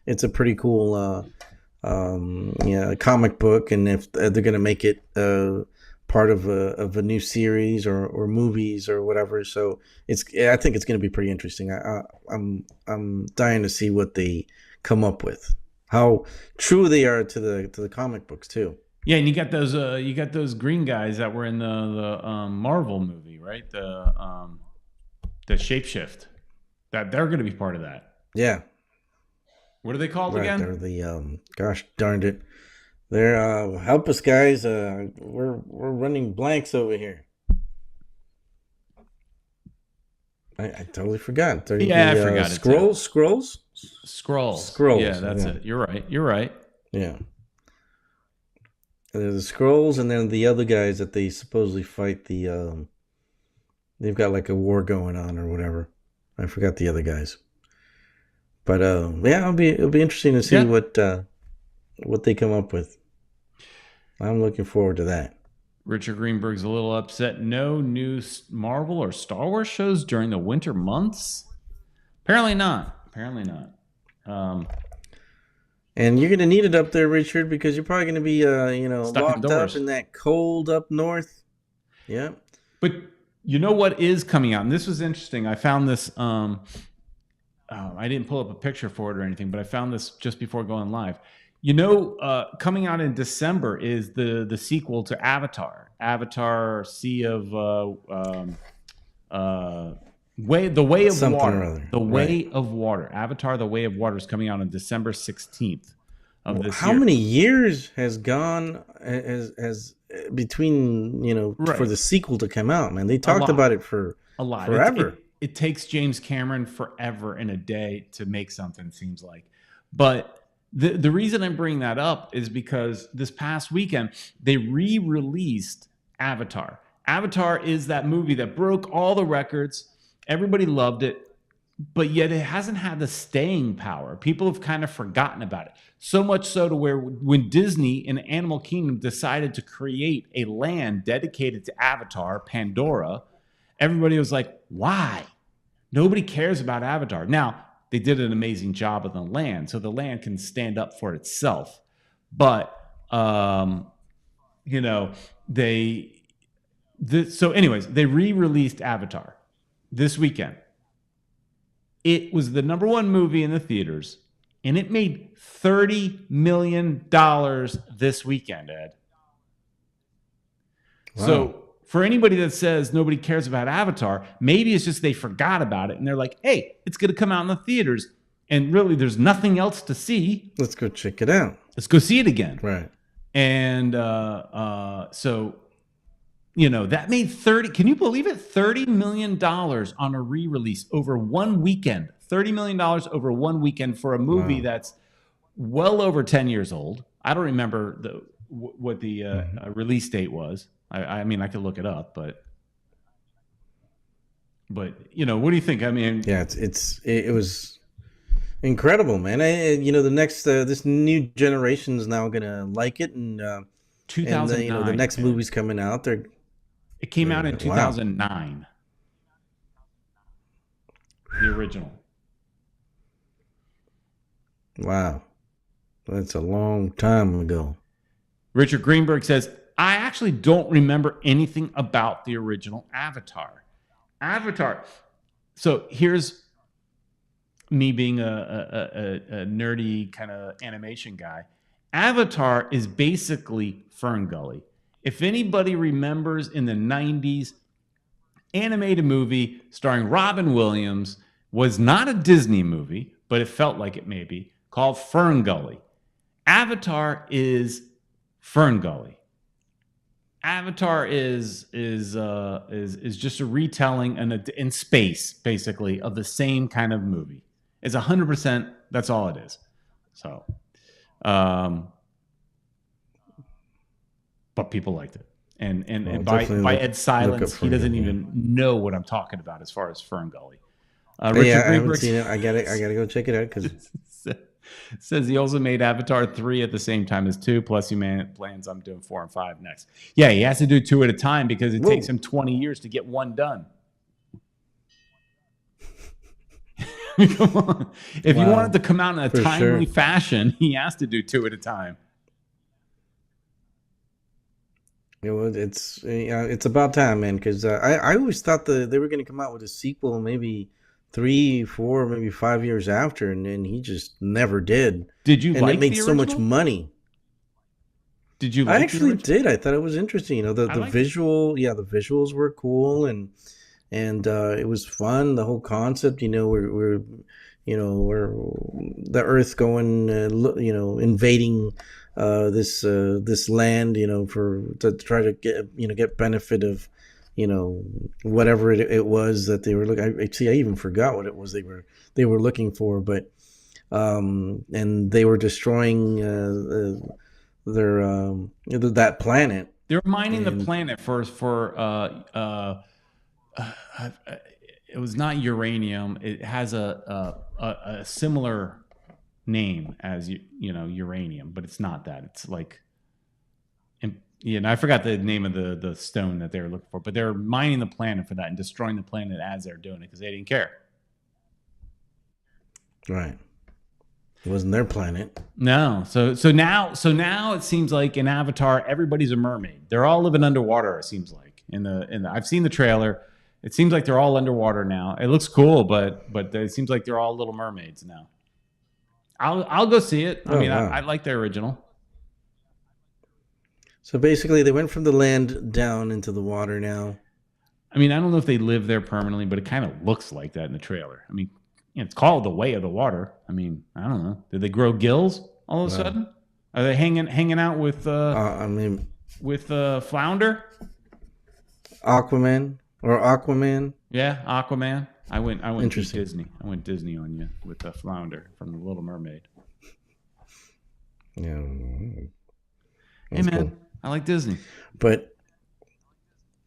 it's a pretty cool comic book, and if they're going to make it part of a new series or movies or whatever, so I think it's going to be pretty interesting. I'm dying to see what they come up with, how true they are to the comic books too. Yeah, and you got those green guys that were in the Marvel movie, right? The Shapeshift, that they're going to be part of that. Yeah. What are they called again? They're the gosh darned it. They're help us, guys. We're running blanks over here. I totally forgot. I forgot it. Scrolls. Yeah, that's it. You're right. Yeah. There's the Scrolls, and then the other guys that they supposedly fight. They've got like a war going on or whatever. I forgot the other guys. But it'll be interesting to see what they come up with. I'm looking forward to that. Richard Greenberg's a little upset. No new Marvel or Star Wars shows during the winter months? Apparently not. And you're going to need it up there, Richard, because you're probably going to be locked up in that cold up north. Yeah. But you know what is coming out? And this was interesting. I found this... I didn't pull up a picture for it or anything, but I found this just before going live. Coming out in December is the sequel to Avatar, Avatar, Sea of Way the Way of Something Water. Or other. The Way of Water. Avatar: The Way of Water is coming out on December 16th of this year. How many years has gone as between, for the sequel to come out, man? They talked about it for a lot. Forever. It takes James Cameron forever and a day to make something, it seems like. But the reason I'm bringing that up is because this past weekend, they re-released Avatar. Avatar is that movie that broke all the records. Everybody loved it, but yet it hasn't had the staying power. People have kind of forgotten about it. So much so to where when Disney in Animal Kingdom decided to create a land dedicated to Avatar, Pandora, everybody was like, why? Nobody cares about Avatar. Now, they did an amazing job of the land, so the land can stand up for itself. But, so anyways, they re-released Avatar this weekend. It was the number one movie in the theaters, and it made $30 million this weekend, Ed. Wow. So for anybody that says nobody cares about Avatar, maybe it's just they forgot about it, and they're like, hey, it's going to come out in the theaters, and really there's nothing else to see. Let's go check it out. Let's go see it again. Right. And so... that made can you believe it? $30 million on a re-release over one weekend. $30 million over one weekend for a movie that's well over 10 years old. I don't remember what the release date was. I mean, I could look it up, but what do you think? I mean, yeah, it was incredible, man. The next this new generation is now gonna like it, and 2009. The next movie's coming out. It came out in 2009. The original. Wow. That's a long time ago. Richard Greenberg says, I actually don't remember anything about the original Avatar. So here's me being a nerdy kind of animation guy. Avatar is basically Fern Gully. If anybody remembers in the 90s, animated movie starring Robin Williams, was not a Disney movie, but it felt like it may be, called Fern Gully. Avatar is Fern Gully. Avatar is just a retelling in space, basically, of the same kind of movie. It's 100%. That's all it is. So, but people liked it, and by Ed Silence, he doesn't even know what I'm talking about as far as Fern Gully. Richard I haven't seen it. I gotta go check it out because says he also made Avatar 3 at the same time as 2. Plus, he plans on doing 4 and 5 next. Yeah, he has to do 2 at a time because it takes him 20 years to get 1 done. Come on. If you want it to come out in a timely fashion, he has to do 2 at a time. It's about time, man. Because I always thought they were going to come out with a sequel, maybe 3, 4, maybe 5 years after, and then he just never did. Did you? And like it made the so much money. Did you? I actually did. I thought it was interesting. The visual, the visuals were cool, and it was fun. The whole concept, we're the Earth going, invading this land, to try to get benefit of, whatever it was that they were looking. I even forgot what it was they were looking for, but and they were destroying that planet. They're mining the planet for it was not uranium. It has a similar name as uranium, but it's not that. It's like, and I forgot the name of the stone that they were looking for, but they're mining the planet for that and destroying the planet as they're doing it because they didn't care. Right. It wasn't their planet. No. So now it seems like in Avatar everybody's a mermaid. They're all living underwater. It seems like in the I've seen the trailer. It seems like they're all underwater now. It looks cool, but it seems like they're all little mermaids now. I'll go see it. I mean, wow. I like the original. So basically, they went from the land down into the water now. I mean, I don't know if they live there permanently, but it kind of looks like that in the trailer. I mean, it's called The Way of the Water. I mean, I don't know. Did they grow gills all of a sudden? Are they hanging out with? With Flounder, Aquaman. Yeah, Aquaman. I went Disney. I went Disney on you with the Flounder from The Little Mermaid. Yeah. Hey man, cool. I like Disney. But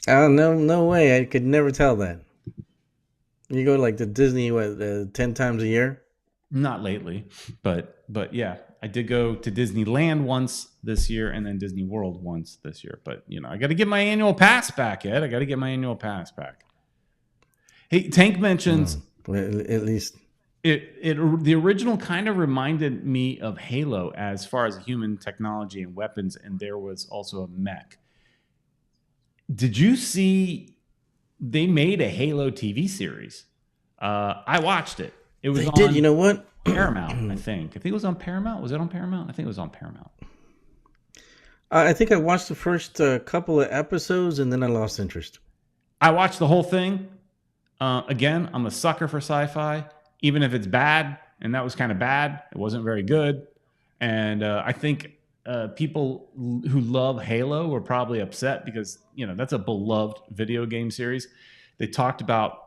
no way. I could never tell that. You go like to Disney 10 times a year? Not lately, but yeah, I did go to Disneyland once this year and then Disney World once this year. But I got to get my annual pass back, Ed. I got to get my annual pass back. Hey, Tank mentions at least the original kind of reminded me of Halo as far as human technology and weapons, and there was also a mech. Did you see they made a Halo TV series? I watched it. It was did. You know what? Paramount, I think. It was on Paramount. Was it on Paramount? I think it was on Paramount. I think I watched the first couple of episodes, and then I lost interest. I watched the whole thing. Again, I'm a sucker for sci-fi, even if it's bad, and that was kind of bad. It wasn't very good. And I think people who love Halo were probably upset because, that's a beloved video game series. They talked about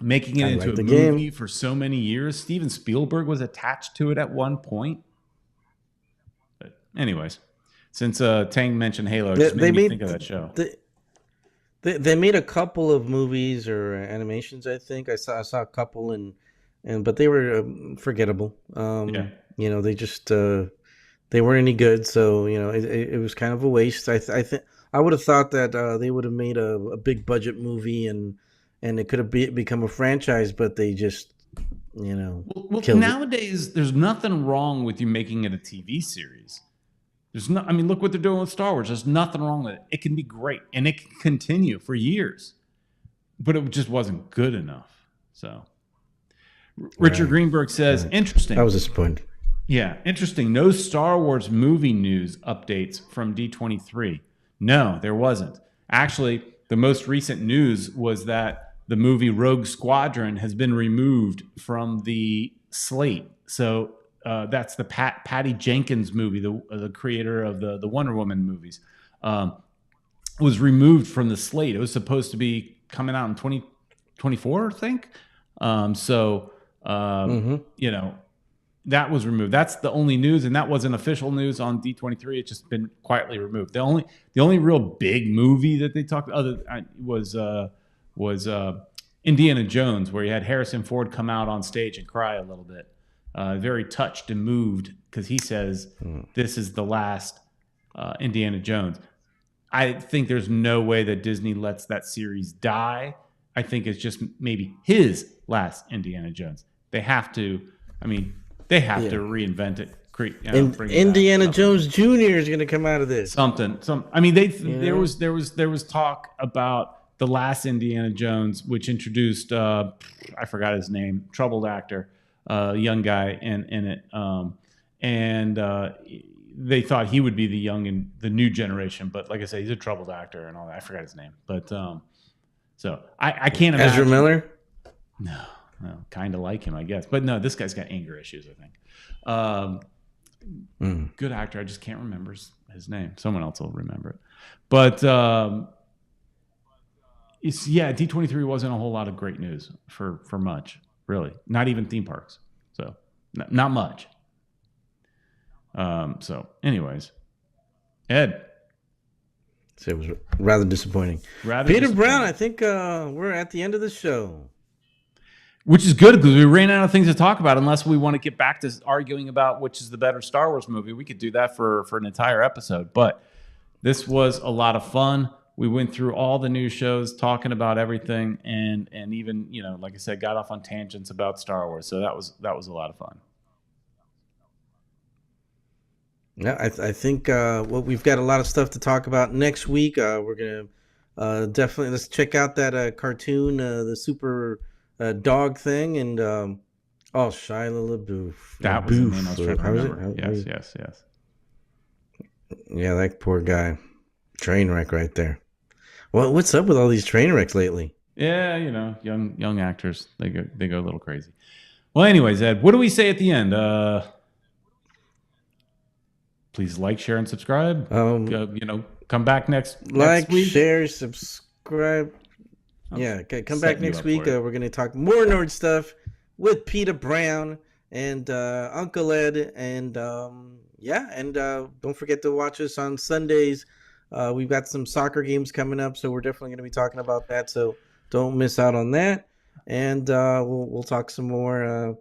making it into a movie for so many years. Steven Spielberg was attached to it at one point. But anyways, since Tang mentioned Halo, it just made me think of that show. They made a couple of movies or animations, I think. I saw a couple, but they were forgettable. They just they weren't any good. So it was kind of a waste. I think I would have thought that they would have made a big budget movie and it could have become a franchise, but they just killed nowadays there's nothing wrong with you making it a TV series. Look what they're doing with Star Wars. There's nothing wrong with it. It can be great, and it can continue for years. But it just wasn't good enough. So, Richard Greenberg says, interesting. I was disappointed. Yeah, interesting. No Star Wars movie news updates from D23. No, there wasn't. Actually, the most recent news was that the movie Rogue Squadron has been removed from the slate. So, that's the Patty Jenkins movie, the creator of the Wonder Woman movies, was removed from the slate. It was supposed to be coming out in 2024, I think. That was removed. That's the only news, and that wasn't official news on D23. It's just been quietly removed. The only real big movie that they talked was Indiana Jones, where you had Harrison Ford come out on stage and cry a little bit. Very touched and moved because he says this is the last Indiana Jones. I think there's no way that Disney lets that series die. I think it's just maybe his last Indiana Jones. They have to. To reinvent it. Indiana Jones Jr. is going to come out of this. There was talk about the last Indiana Jones, which introduced I forgot his name, troubled actor. Young guy in it, and they thought he would be the new generation. But like I said, he's a troubled actor and all that. I forgot his name, but so I can't imagine. Ezra Miller? No, kind of like him, I guess. But no, this guy's got anger issues, I think. Good actor. I just can't remember his name. Someone else will remember it. But D23 wasn't a whole lot of great news for much. Really, not even theme parks. So, not much. So, anyways, Ed. So it was rather disappointing. Peter Brown, I think we're at the end of the show. Which is good because we ran out of things to talk about. Unless we want to get back to arguing about which is the better Star Wars movie, we could do that for an entire episode. But this was a lot of fun. We went through all the news shows, talking about everything, and even, like I said, got off on tangents about Star Wars. So that was a lot of fun. Yeah, I think we've got a lot of stuff to talk about next week. We're gonna definitely let's check out that cartoon, the super dog thing, and Shia LaBeouf. That was the name I was trying to remember. Yes. Yeah, that poor guy. Train wreck right there. Well, what's up with all these train wrecks lately? Yeah, young actors, they go a little crazy. Well, anyways, Ed, what do we say at the end? Please like, share, and subscribe. Come back next week. Share, subscribe. Come back next week. We're going to talk more nerd stuff with Peter Brown and Uncle Ed. And don't forget to watch us on Sundays. We've got some soccer games coming up, so we're definitely going to be talking about that. So don't miss out on that. And we'll talk some more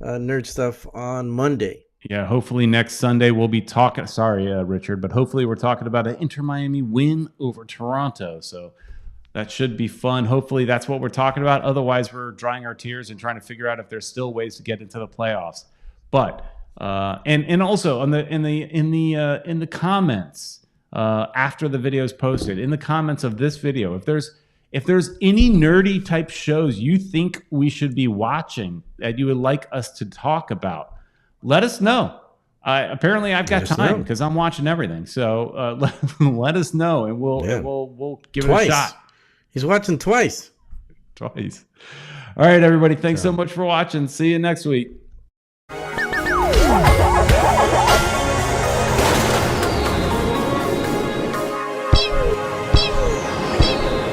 nerd stuff on Monday. Yeah, hopefully next Sunday we'll be talking. Sorry, Richard, but hopefully we're talking about an Inter Miami win over Toronto. So that should be fun. Hopefully that's what we're talking about. Otherwise, we're drying our tears and trying to figure out if there's still ways to get into the playoffs. But and also in the comments after the video is posted, in the comments of this video, if there's any nerdy type shows you think we should be watching that you would like us to talk about, let us know. Apparently, I've got time because I'm watching everything. So let us know, and we'll give it a shot. He's watching twice. All right, everybody. Thanks so much for watching. See you next week.